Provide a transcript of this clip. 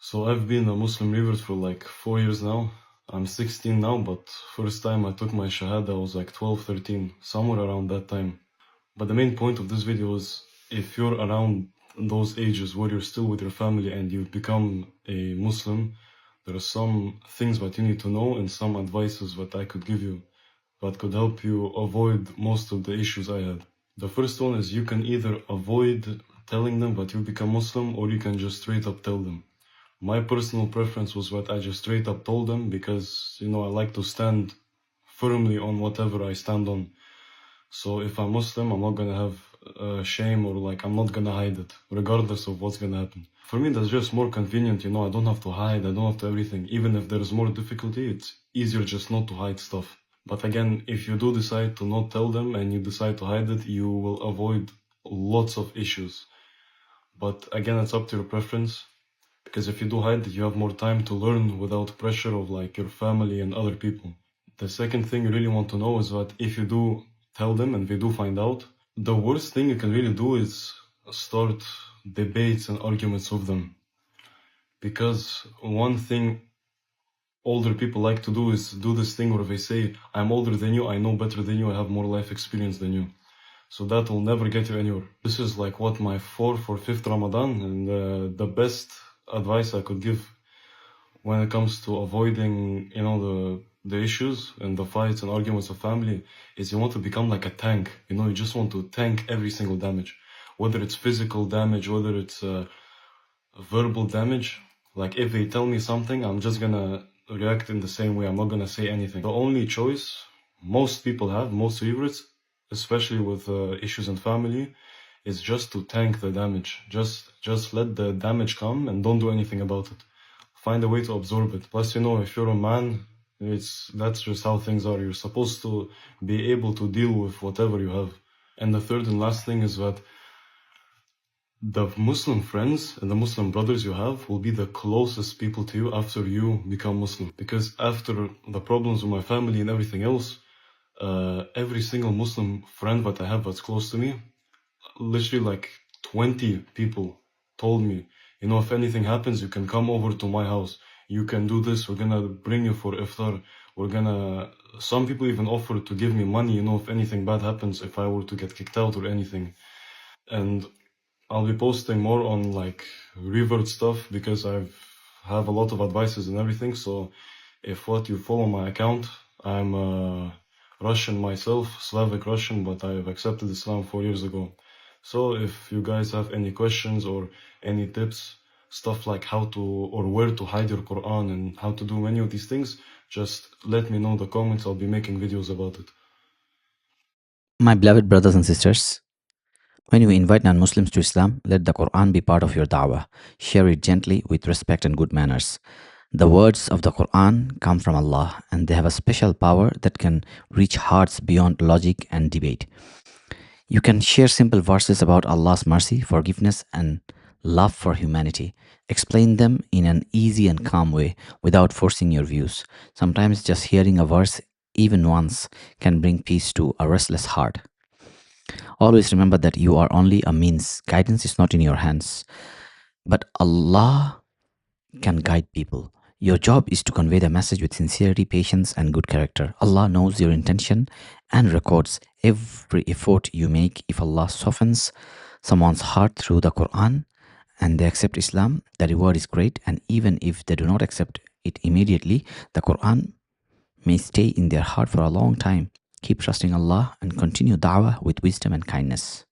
So I've been a Muslim revert for like 4 years now. I'm 16 now, but first time I took my Shahada I was like 12, 13, somewhere around that time. But the main point of this video is if you're around those ages where you're still with your family and you become a Muslim, there are some things that you need to know and some advices that I could give you that could help you avoid most of the issues I had. The first one is you can either avoid telling them that you become Muslim or you can just straight up tell them. My personal preference was what I just straight up told them because, I like to stand firmly on whatever I stand on. So if I'm Muslim, I'm not gonna have shame or I'm not gonna hide it, regardless of what's gonna happen. For me, that's just more convenient, I don't have to hide, I don't have to everything. Even if there is more difficulty, it's easier just not to hide stuff. But again, if you do decide to not tell them and you decide to hide it, you will avoid lots of issues. But again, it's up to your preference. Because if you do hide it, you have more time to learn without pressure of your family and other people. The second thing you really want to know is that if you do tell them and they do find out, the worst thing you can really do is start debates and arguments with them. Because one thing older people like to do is do this thing where they say, I'm older than you, I know better than you, I have more life experience than you. So that will never get you anywhere. This is my 4th or 5th Ramadan, and the best advice I could give when it comes to avoiding, the issues and the fights and arguments of family is you want to become like a tank. You just want to tank every single damage, whether it's physical damage, whether it's verbal damage. If they tell me something, I'm just gonna react in the same way. I'm not gonna say anything. The only choice most people have, most reverts, especially with issues in family, is just to tank the damage. Just let the damage come and don't do anything about it. Find a way to absorb it. Plus, if you're a man, that's just how things are. You're supposed to be able to deal with whatever you have. And the third and last thing is that the Muslim friends and the Muslim brothers you have will be the closest people to you after you become Muslim. Because after the problems with my family and everything else, every single Muslim friend that I have that's close to me, literally 20 people told me, if anything happens, you can come over to my house. You can do this. We're gonna bring you for iftar. Some people even offered to give me money, if anything bad happens, if I were to get kicked out or anything. And I'll be posting more on revert stuff because I have a lot of advices and everything. So if you follow my account, I'm Russian myself, Slavic Russian, but I've accepted Islam 4 years ago. So if you guys have any questions or any tips, stuff like how to or where to hide your Quran and how to do many of these things, just let me know in the comments. I'll be making videos about it. My beloved brothers and sisters, when you invite non-Muslims to Islam, let the Quran be part of your dawah. Share it gently with respect and good manners. The words of the Quran come from Allah, and they have a special power that can reach hearts beyond logic and debate. You can share simple verses about Allah's mercy, forgiveness, and love for humanity. Explain them in an easy and calm way without forcing your views. Sometimes just hearing a verse even once can bring peace to a restless heart. Always remember that you are only a means. Guidance is not in your hands. But Allah can guide people. Your job is to convey the message with sincerity, patience, and good character. Allah knows your intention and records every effort you make. If Allah softens someone's heart through the Quran and they accept Islam, the reward is great. And even if they do not accept it immediately, the Quran may stay in their heart for a long time. Keep trusting Allah and continue da'wah with wisdom and kindness.